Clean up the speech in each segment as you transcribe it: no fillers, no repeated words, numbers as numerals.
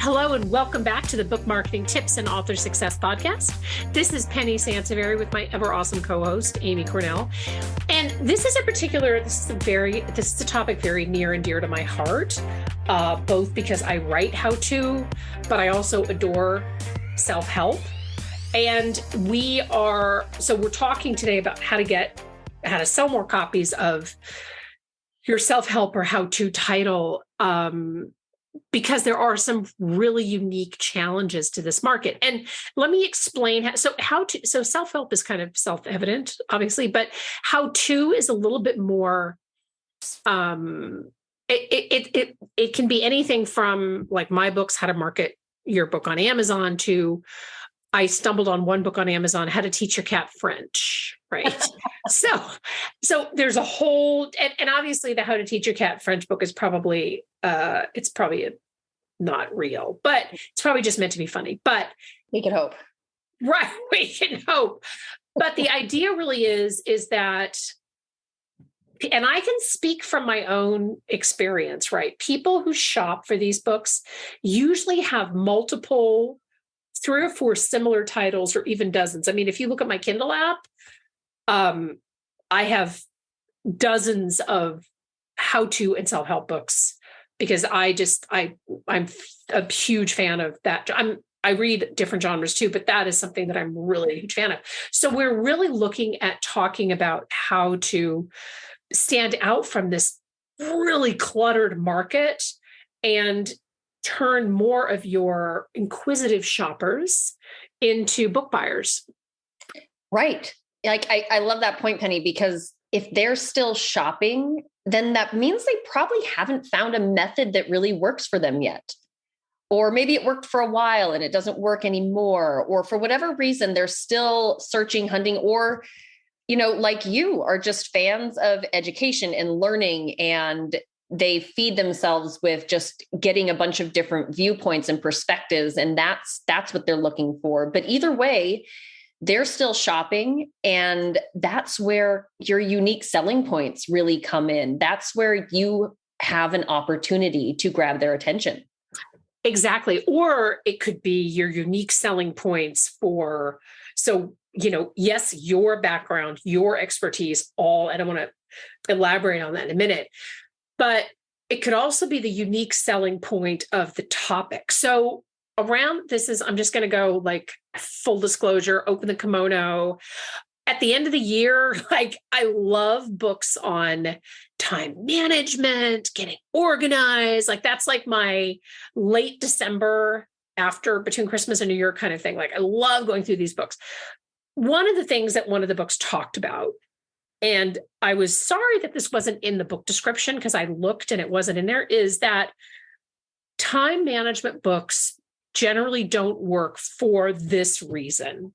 Hello and welcome back to the Book Marketing Tips and Author Success Podcast. This is Penny Sansevieri with my ever awesome co-host, Amy Cornell. And this is a topic very near and dear to my heart, both because I write how-to, but I also adore self-help. And we're talking today about how to sell more copies of your self-help or how-to title, because there are some really unique challenges to this market. And let me explain so self-help is kind of self-evident, obviously, but how-to is a little bit more, it can be anything from like my books, How to Market Your Book on Amazon, to I stumbled on one book on Amazon, How to Teach Your Cat French, right? So there's a whole, and obviously the How to Teach Your Cat French book is probably, not real, but it's probably just meant to be funny, but we can hope. Right. We can hope. But the idea really is that, and I can speak from my own experience, right? People who shop for these books usually have multiple 3 or 4 similar titles, or even dozens. I mean, if you look at my Kindle app, I have dozens of how-to and self-help books because I'm a huge fan of that. I read different genres too, but that is something that I'm really a huge fan of. So we're really looking at talking about how to stand out from this really cluttered market and turn more of your inquisitive shoppers into book buyers. Right. Like I love that point, Penny, because if they're still shopping, then that means they probably haven't found a method that really works for them yet. Or maybe it worked for a while and it doesn't work anymore. Or for whatever reason, they're still searching, hunting, or, like you are just fans of education and learning, and they feed themselves with just getting a bunch of different viewpoints and perspectives. And that's what they're looking for. But either way, they're still shopping. And that's where your unique selling points really come in. That's where you have an opportunity to grab their attention. Exactly. Or it could be your unique selling points yes, your background, your expertise, and I want to elaborate on that in a minute, but it could also be the unique selling point of the topic. So around I'm just going to go like full disclosure, open the kimono. At the end of the year, I love books on time management, getting organized. That's like my late December between Christmas and New Year kind of thing. I love going through these books. One of the things that one of the books talked about, and I was sorry that this wasn't in the book description because I looked and it wasn't in there, is that time management books generally don't work for this reason.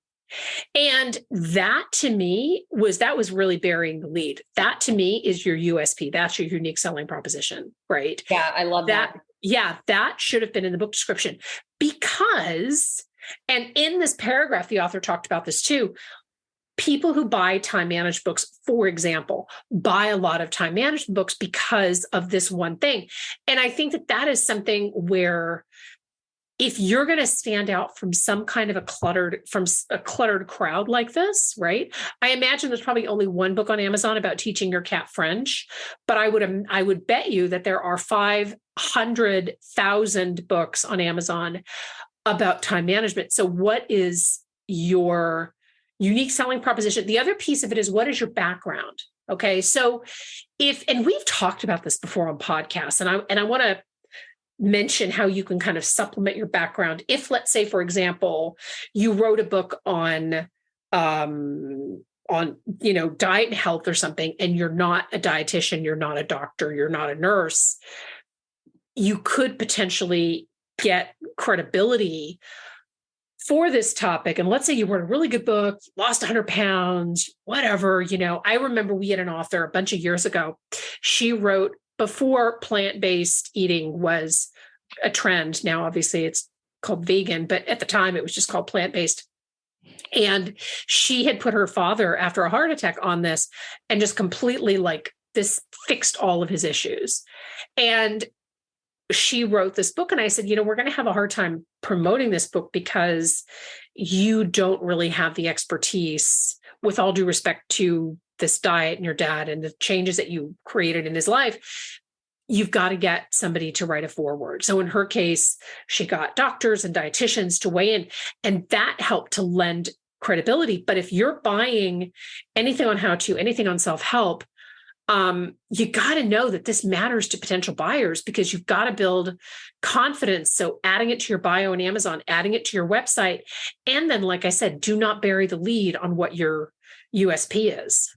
And that to me was really burying the lead. That to me is your USP. That's your unique selling proposition, right? Yeah, I love that. Yeah, that should have been in the book description because, and in this paragraph, the author talked about this too. People who buy time managed books, for example, buy a lot of time management books because of this one thing. And I think that is something where if you're going to stand out from some kind of a cluttered crowd like this, right? I imagine there's probably only one book on Amazon about teaching your cat French, but I would bet you that there are 500,000 books on Amazon about time management. So what is your unique selling proposition? The other piece of it is, what is your background? Okay. So and we've talked about this before on podcasts, and I want to mention how you can kind of supplement your background. If, let's say, for example, you wrote a book on diet and health or something, and you're not a dietitian, you're not a doctor, you're not a nurse, you could potentially get credibility for this topic. And let's say you wrote a really good book, lost 100 pounds, whatever, I remember we had an author a bunch of years ago. She wrote, before plant-based eating was a trend. Now, obviously it's called vegan, but at the time it was just called plant-based. And she had put her father after a heart attack on this, and just completely this fixed all of his issues. And she wrote this book, and I said, we're going to have a hard time promoting this book because you don't really have the expertise, with all due respect to this diet and your dad and the changes that you created in his life. You've got to get somebody to write a foreword. So in her case, she got doctors and dietitians to weigh in, and that helped to lend credibility. But if you're buying anything on how-to, anything on self-help, you got to know that this matters to potential buyers, because you've got to build confidence. So adding it to your bio on Amazon, adding it to your website. And then, like I said, do not bury the lead on what your USP is.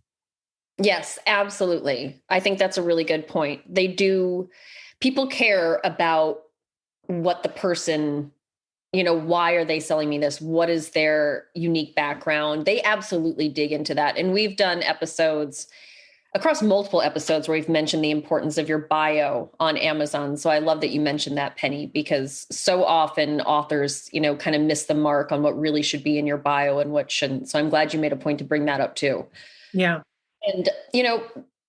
Yes, absolutely. I think that's a really good point. People care about what the person, why are they selling me this? What is their unique background? They absolutely dig into that. And we've done episodes across multiple episodes where we've mentioned the importance of your bio on Amazon. So I love that you mentioned that, Penny, because so often authors, kind of miss the mark on what really should be in your bio and what shouldn't. So I'm glad you made a point to bring that up too. Yeah. And,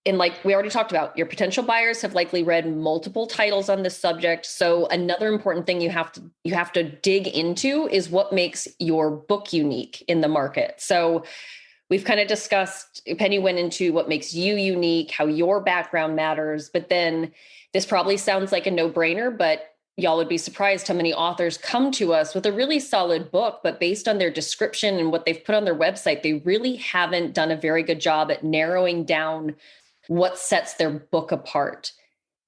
and like we already talked about, your potential buyers have likely read multiple titles on this subject. So another important thing you have to dig into is what makes your book unique in the market. So we've kind of discussed, Penny went into what makes you unique, how your background matters, but then this probably sounds like a no-brainer, but y'all would be surprised how many authors come to us with a really solid book, but based on their description and what they've put on their website, they really haven't done a very good job at narrowing down what sets their book apart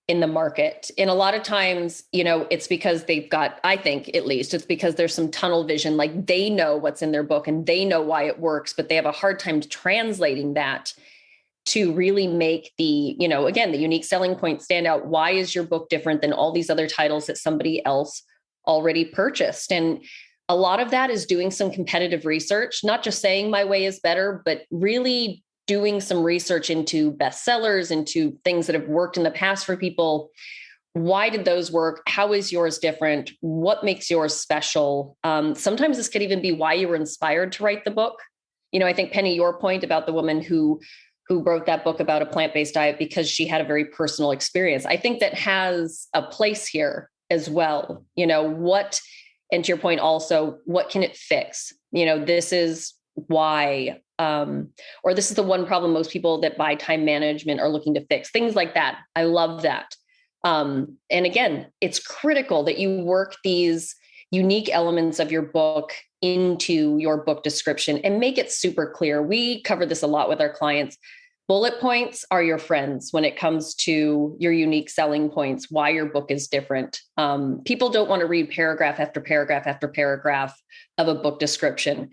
in the market. And a lot of times, it's because they've got, I think at least, it's because there's some tunnel vision, like they know what's in their book and they know why it works, but they have a hard time translating that to really make the, again, the unique selling point stand out. Why is your book different than all these other titles that somebody else already purchased? And a lot of that is doing some competitive research, not just saying my way is better, but really doing some research into bestsellers, into things that have worked in the past for people. Why did those work? How is yours different? What makes yours special? Sometimes this could even be why you were inspired to write the book. I think, Penny, your point about the woman who wrote that book about a plant-based diet because she had a very personal experience, I think that has a place here as well. And to your point also, what can it fix? This is why, or this is the one problem most people that buy time management are looking to fix, things like that. I love that. And again, it's critical that you work these unique elements of your book into your book description and make it super clear. We cover this a lot with our clients. Bullet points are your friends when it comes to your unique selling points, why your book is different. People don't want to read paragraph after paragraph after paragraph of a book description.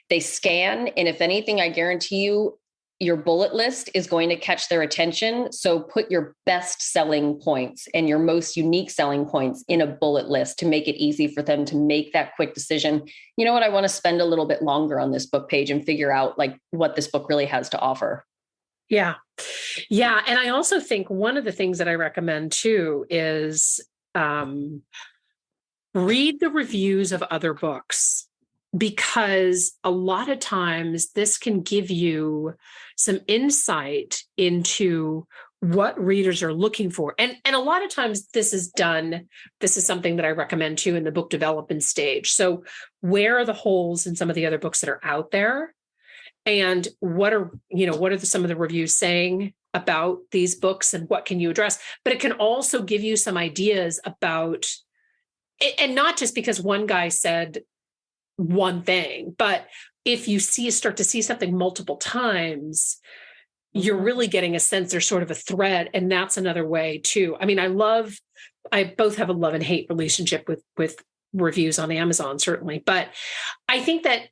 They scan, and if anything, I guarantee you, your bullet list is going to catch their attention. So put your best selling points and your most unique selling points in a bullet list to make it easy for them to make that quick decision. You know what? I want to spend a little bit longer on this book page and figure out like what this book really has to offer. Yeah. Yeah. And I also think one of the things that I recommend too is read the reviews of other books, because a lot of times this can give you some insight into what readers are looking for. And a lot of times this is something that I recommend too in the book development stage. So where are the holes in some of the other books that are out there? And what are some of the reviews saying about these books and what can you address? But it can also give you some ideas about, and not just because one guy said one thing, but if you start to see something multiple times, you're really getting a sense there's sort of a thread. And that's another way too. I mean, I both have a love and hate relationship with reviews on Amazon, certainly. But I think that,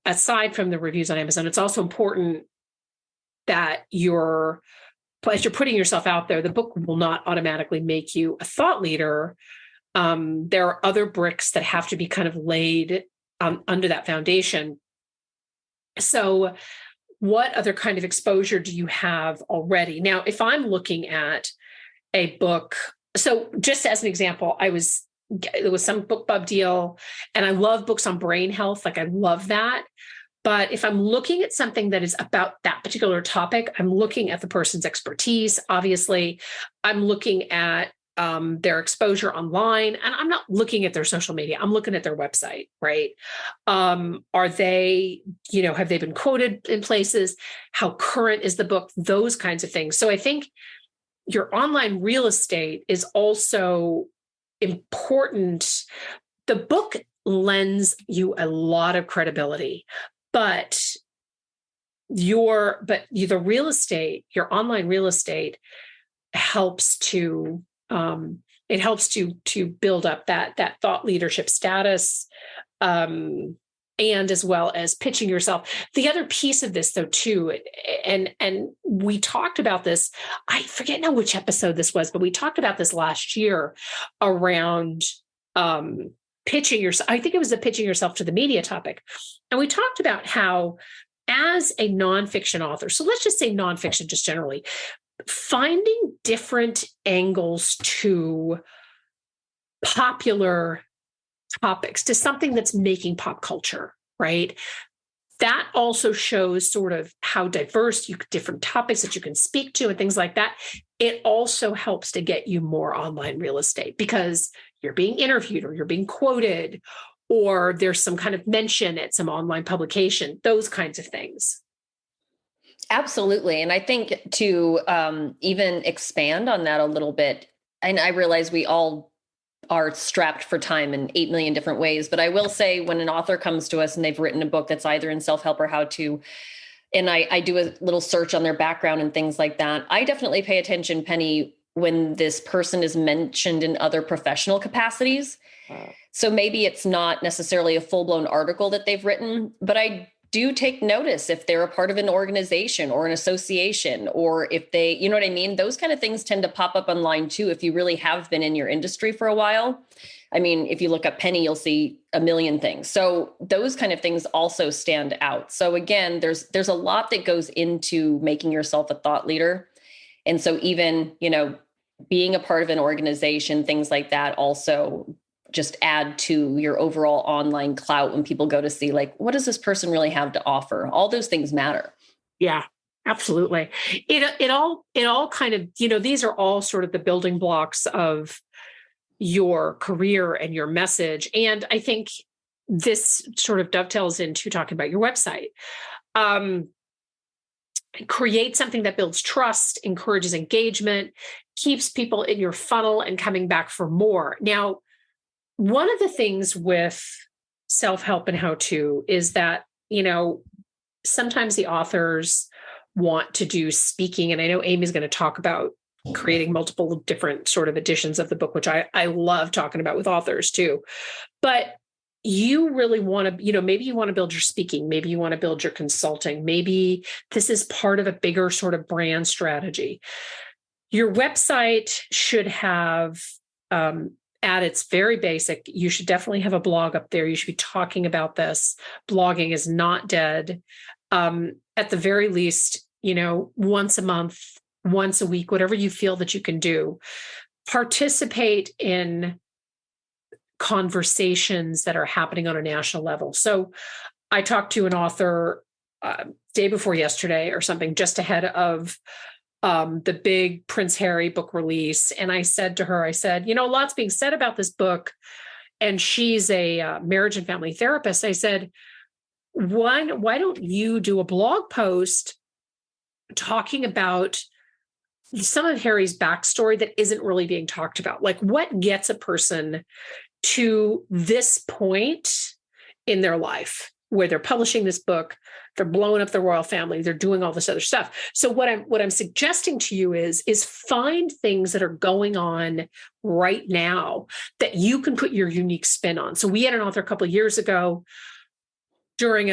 aside from the reviews on Amazon, it's also important that as you're putting yourself out there, the book will not automatically make you a thought leader. There are other bricks that have to be kind of laid under that foundation. So what other kind of exposure do you have already? Now, if I'm looking at a book, so just as an example, there was some BookBub deal, and I love books on brain health. Like I love that. But if I'm looking at something that is about that particular topic, I'm looking at the person's expertise. Obviously, I'm looking at their exposure online, and I'm not looking at their social media. I'm looking at their website, right? Are they, have they been quoted in places? How current is the book? Those kinds of things. So I think your online real estate is also important. The book lends you a lot of credibility, but the real estate, your online real estate helps to build up that thought leadership status, and as well as pitching yourself. The other piece of this, though, too, and we talked about this, I forget now which episode this was, but we talked about this last year around pitching yourself. I think it was the pitching yourself to the media topic. And we talked about how, as a nonfiction author, so let's just say nonfiction just generally, finding different angles to popular topics, to something that's making pop culture, right? That also shows sort of how diverse different topics that you can speak to and things like that. It also helps to get you more online real estate because you're being interviewed or you're being quoted, or there's some kind of mention at some online publication, those kinds of things. Absolutely. And I think to even expand on that a little bit, and I realize we all are strapped for time in 8 million different ways, but I will say when an author comes to us and they've written a book that's either in self-help or how-to, and I do a little search on their background and things like that, I definitely pay attention, Penny, when this person is mentioned in other professional capacities. So maybe it's not necessarily a full-blown article that they've written, but I do take notice if they're a part of an organization or an association, or if they, you know what I mean? Those kind of things tend to pop up online too, if you really have been in your industry for a while. I mean, if you look up Penny, you'll see a million things. So those kind of things also stand out. So again, there's a lot that goes into making yourself a thought leader. And so even, being a part of an organization, things like that also just add to your overall online clout when people go to see, like, what does this person really have to offer? All those things matter. Yeah, absolutely. It all kind of, these are all sort of the building blocks of your career and your message. And I think this sort of dovetails into talking about your website. Create something that builds trust, encourages engagement, keeps people in your funnel and coming back for more. Now, one of the things with self-help and how-to is that, sometimes the authors want to do speaking. And I know Amy's going to talk about creating multiple different sort of editions of the book, which I love talking about with authors too. But you really want to, maybe you want to build your speaking, maybe you want to build your consulting, maybe this is part of a bigger sort of brand strategy. Your website should have, at its very basic, you should definitely have a blog up there. You should be talking about this. Blogging is not dead. At the very least, once a month, once a week, whatever you feel that you can do, participate in conversations that are happening on a national level. So I talked to an author day before yesterday or something, just ahead of the big Prince Harry book release. And I said to her, a lot's being said about this book. And she's a marriage and family therapist. I said, why don't you do a blog post talking about some of Harry's backstory that isn't really being talked about? Like, what gets a person to this point in their life where they're publishing this book, they're blowing up the royal family, they're doing all this other stuff. So what I'm suggesting to you is find things that are going on right now that you can put your unique spin on. So we had an author a couple of years ago during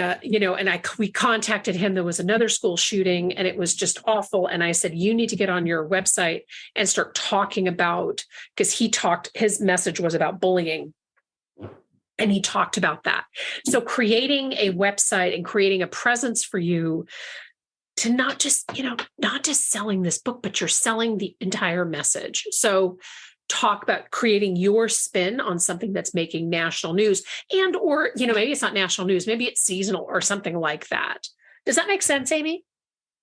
we contacted him. There was another school shooting and it was just awful. And I said, you need to get on your website and start talking about, because his message was about bullying. And he talked about that. So creating a website and creating a presence for you to not just selling this book, but you're selling the entire message. So talk about creating your spin on something that's making national news, and, or, maybe it's not national news, maybe it's seasonal or something like that. Does that make sense, Amy?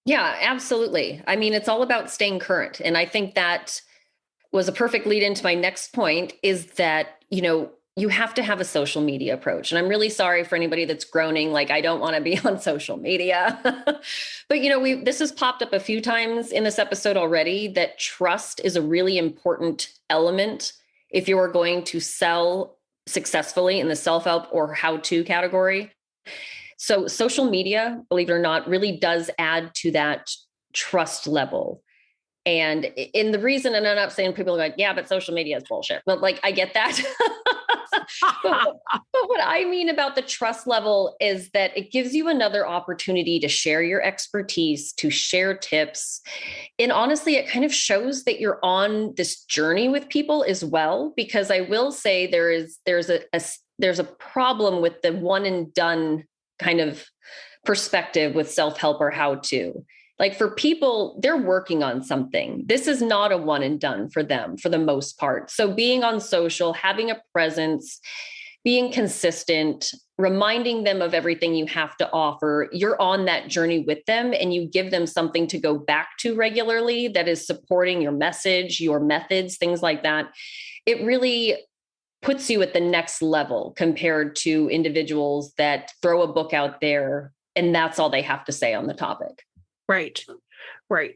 Yeah, absolutely. I mean, it's all about staying current. And I think that was a perfect lead into my next point, is that, you have to have a social media approach. And I'm really sorry for anybody that's groaning, like, I don't want to be on social media. But, this has popped up a few times in this episode already, that trust is a really important element if you're going to sell successfully in the self-help or how-to category. So social media, believe it or not, really does add to that trust level. And in the reason, and I'm not saying people are like, yeah, but social media is bullshit. But like, I get that. but what I mean about the trust level is that it gives you another opportunity to share your expertise, to share tips. And honestly, it kind of shows that you're on this journey with people as well, because I will say there's a problem with the one and done kind of perspective with self-help or how to. Like, for people, they're working on something. This is not a one and done for them for the most part. So being on social, having a presence, being consistent, reminding them of everything you have to offer, you're on that journey with them, and you give them something to go back to regularly that is supporting your message, your methods, things like that. It really puts you at the next level compared to individuals that throw a book out there and that's all they have to say on the topic. Right.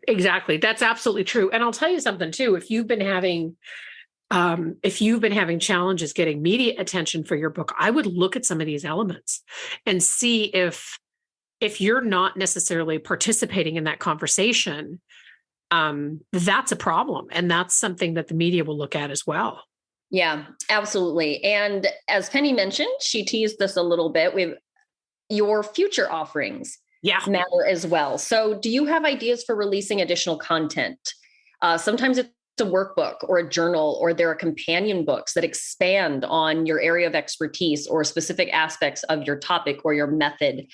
Exactly. That's absolutely true. And I'll tell you something too. If you've been having challenges getting media attention for your book, I would look at some of these elements and see if you're not necessarily participating in that conversation, that's a problem. And that's something that the media will look at as well. Yeah, absolutely. And as Penny mentioned, she teased this a little bit with your future offerings. Yeah. Matter as well. So do you have ideas for releasing additional content? Sometimes it's a workbook or a journal, or there are companion books that expand on your area of expertise or specific aspects of your topic or your method.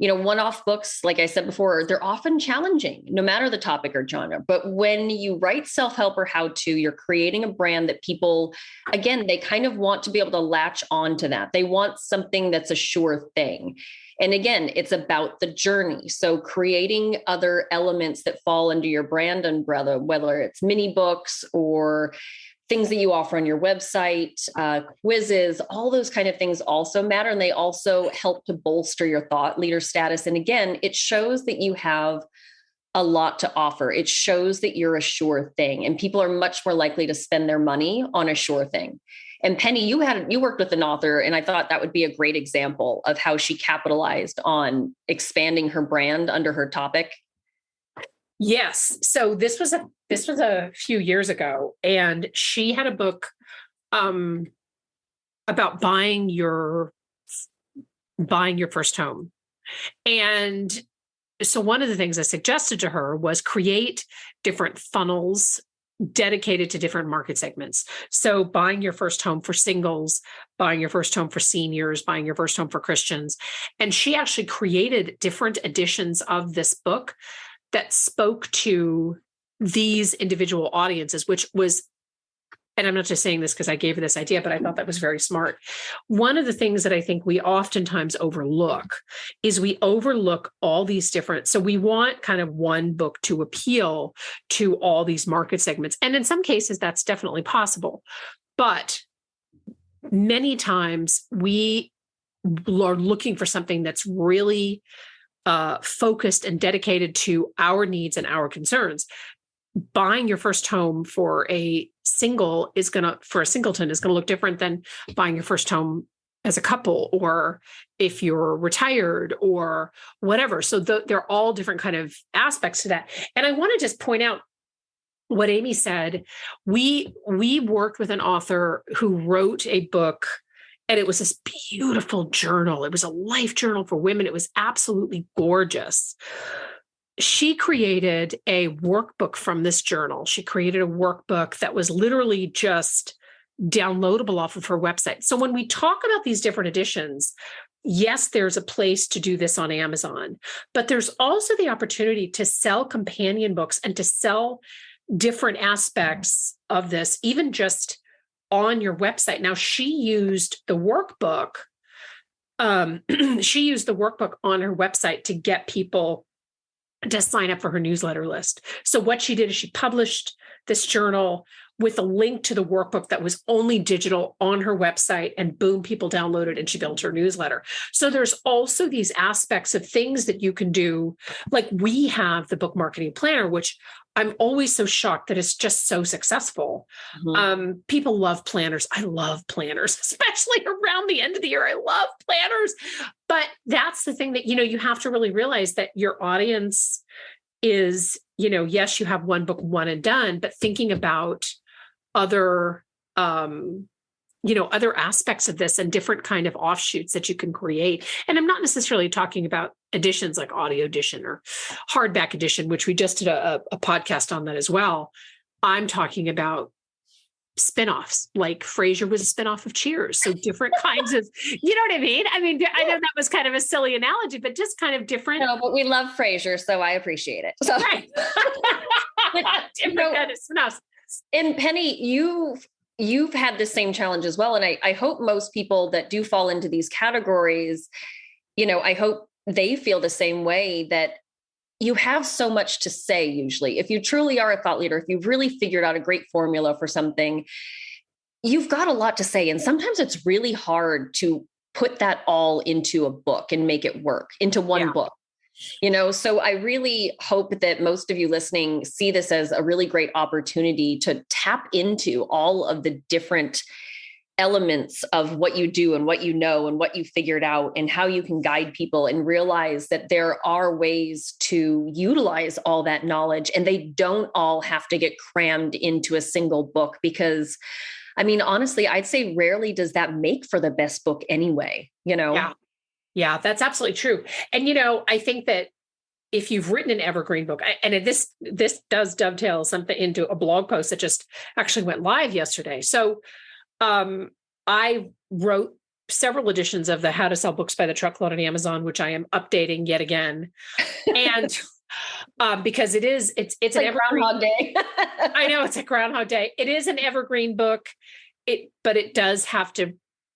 One-off books, like I said before, they're often challenging, no matter the topic or genre. But when you write self-help or how-to, you're creating a brand that people, again, they kind of want to be able to latch on to that. They want something that's a sure thing. And again, it's about the journey. So creating other elements that fall under your brand umbrella, whether it's mini books or things that you offer on your website, quizzes, all those kind of things also matter. And they also help to bolster your thought leader status. And again, it shows that you have a lot to offer. It shows that you're a sure thing, and people are much more likely to spend their money on a sure thing. And Penny, you worked with an author, and I thought that would be a great example of how she capitalized on expanding her brand under her topic. Yes. So this was a few years ago, and she had a book about buying your first home. And so one of the things I suggested to her was create different funnels dedicated to different market segments. So buying your first home for singles, buying your first home for seniors, buying your first home for Christians. And she actually created different editions of this book that spoke to these individual audiences, which was, and I'm not just saying this because I gave her this idea, but I thought that was very smart. One of the things that I think we oftentimes overlook is we overlook all these different, so we want kind of one book to appeal to all these market segments. And in some cases, that's definitely possible. But many times we are looking for something that's really focused and dedicated to our needs and our concerns. Buying your first home for a singleton is going to look different than buying your first home as a couple, or if you're retired or whatever. So they're all different kind of aspects to that. And I want to just point out what Amy said. We worked with an author who wrote a book, and it was this beautiful journal. It was a life journal for women. It was absolutely gorgeous. She created a workbook from this journal. She created a workbook that was literally just downloadable off of her website. So when we talk about these different editions, yes, there's a place to do this on Amazon, but there's also the opportunity to sell companion books and to sell different aspects of this, even just on your website. Now, she used the workbook. She used the workbook on her website to get people to sign up for her newsletter list. So what she did is she published this journal with a link to the workbook that was only digital on her website, and boom, people downloaded and she built her newsletter. So there's also these aspects of things that you can do. Like we have the book marketing planner, which I'm always so shocked that it's just so successful. People love planners. I love planners, especially around the end of the year. I love planners. But that's the thing that, you have to really realize that your audience is, yes, you have one book, one and done, but thinking about other, other aspects of this and different kind of offshoots that you can create. And I'm not necessarily talking about editions like audio edition or hardback edition, which we just did a podcast on that as well. I'm talking about spinoffs, like Frasier was a spinoff of Cheers. So different kinds of, you know what I mean? I mean, I know that was kind of a silly analogy, but just kind of different. No, but we love Frasier, so I appreciate it. So. Right. Different kind of spinoffs. And Penny, you've had the same challenge as well. And I hope most people that do fall into these categories, I hope they feel the same way, that you have so much to say. Usually, if you truly are a thought leader, if you've really figured out a great formula for something, you've got a lot to say. And sometimes it's really hard to put that all into a book and make it work into one book. So I really hope that most of you listening see this as a really great opportunity to tap into all of the different elements of what you do and what you know and what you figured out and how you can guide people, and realize that there are ways to utilize all that knowledge, and they don't all have to get crammed into a single book, because honestly, I'd say rarely does that make for the best book anyway, Yeah, that's absolutely true. And, I think that if you've written an evergreen book, and this does dovetail something into a blog post that just actually went live yesterday. So I wrote several editions of the How to Sell Books by the Truckload on Amazon, which I am updating yet again. And because it's like an evergreen Groundhog Day. I know, it's a Groundhog Day. It is an evergreen book. But it does have to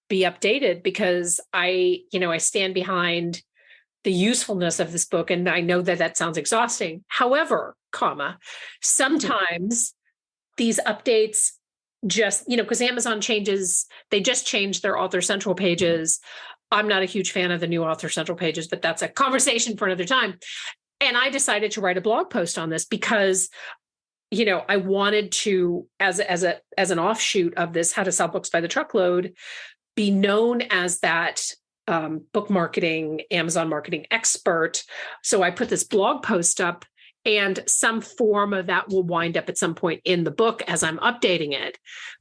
be updated, because I stand behind the usefulness of this book. And I know that sounds exhausting. However, sometimes these updates just, because Amazon they just changed their Author Central pages. I'm not a huge fan of the new Author Central pages, but that's a conversation for another time. And I decided to write a blog post on this because I wanted to, as an offshoot of this, How to Sell Books by the Truckload, be known as that book marketing, Amazon marketing expert. So I put this blog post up, and some form of that will wind up at some point in the book as I'm updating it,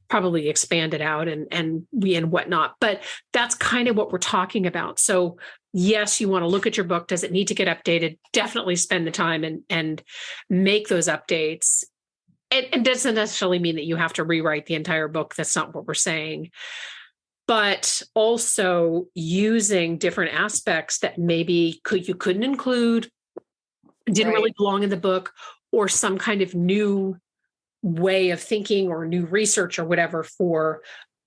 probably expand it out and whatnot. But that's kind of what we're talking about. So yes, you want to look at your book. Does it need to get updated? Definitely spend the time and make those updates. It doesn't necessarily mean that you have to rewrite the entire book. That's not what we're saying. But also using different aspects that maybe you couldn't include, didn't really belong in the book, or some kind of new way of thinking or new research or whatever for,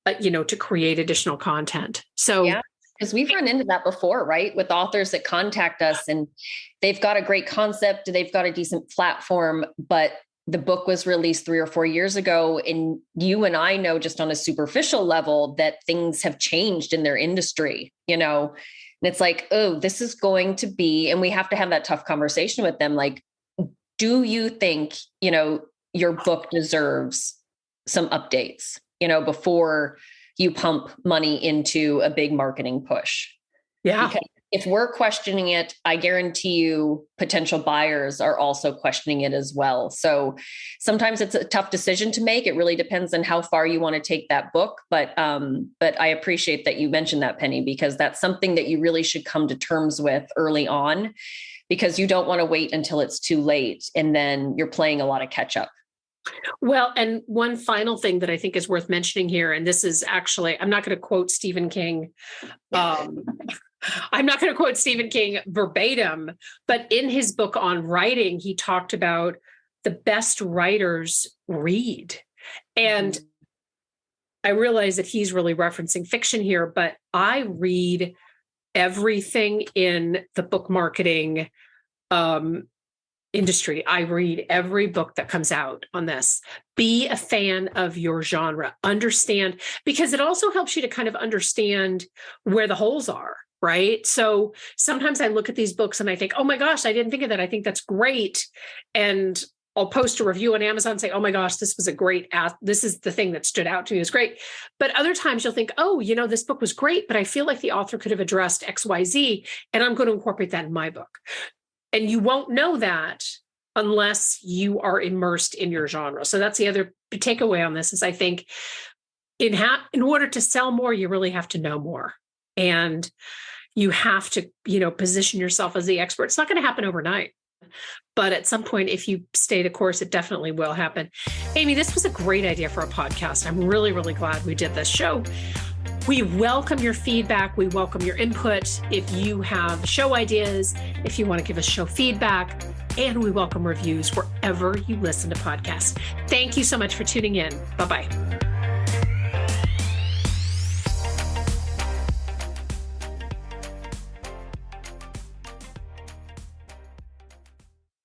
to create additional content. So yeah, because we've run into that before, right? With authors that contact us and they've got a great concept, they've got a decent platform, but the book was released 3 or 4 years ago. And you and I know just on a superficial level that things have changed in their industry, and it's like, oh, this is going to be, and we have to have that tough conversation with them. Like, do you think, your book deserves some updates, before you pump money into a big marketing push? Yeah. Because if we're questioning it, I guarantee you potential buyers are also questioning it as well. So sometimes it's a tough decision to make. It really depends on how far you want to take that book. But I appreciate that you mentioned that, Penny, because that's something that you really should come to terms with early on, because you don't want to wait until it's too late and then you're playing a lot of catch up. Well, and one final thing that I think is worth mentioning here, and this is actually, I'm not going to quote Stephen King. I'm not going to quote Stephen King verbatim, but in his book on writing, he talked about the best writers read. And I realize that he's really referencing fiction here, but I read everything in the book marketing industry. I read every book that comes out on this. Be a fan of your genre. Understand, because it also helps you to kind of understand where the holes are, right? So sometimes I look at these books and I think, oh my gosh, I didn't think of that. I think that's great. And I'll post a review on Amazon and say, oh my gosh, this was a great, this is the thing that stood out to me. It was great. But other times you'll think, oh, this book was great, but I feel like the author could have addressed XYZ, and I'm going to incorporate that in my book. And you won't know that unless you are immersed in your genre. So that's the other takeaway on this is I think in order to sell more, you really have to know more. And you have to, position yourself as the expert. It's not going to happen overnight. But at some point, if you stay the course, it definitely will happen. Amy, this was a great idea for a podcast. I'm really, really glad we did this show. We welcome your feedback. We welcome your input. If you have show ideas, if you want to give us show feedback, and we welcome reviews wherever you listen to podcasts. Thank you so much for tuning in. Bye-bye.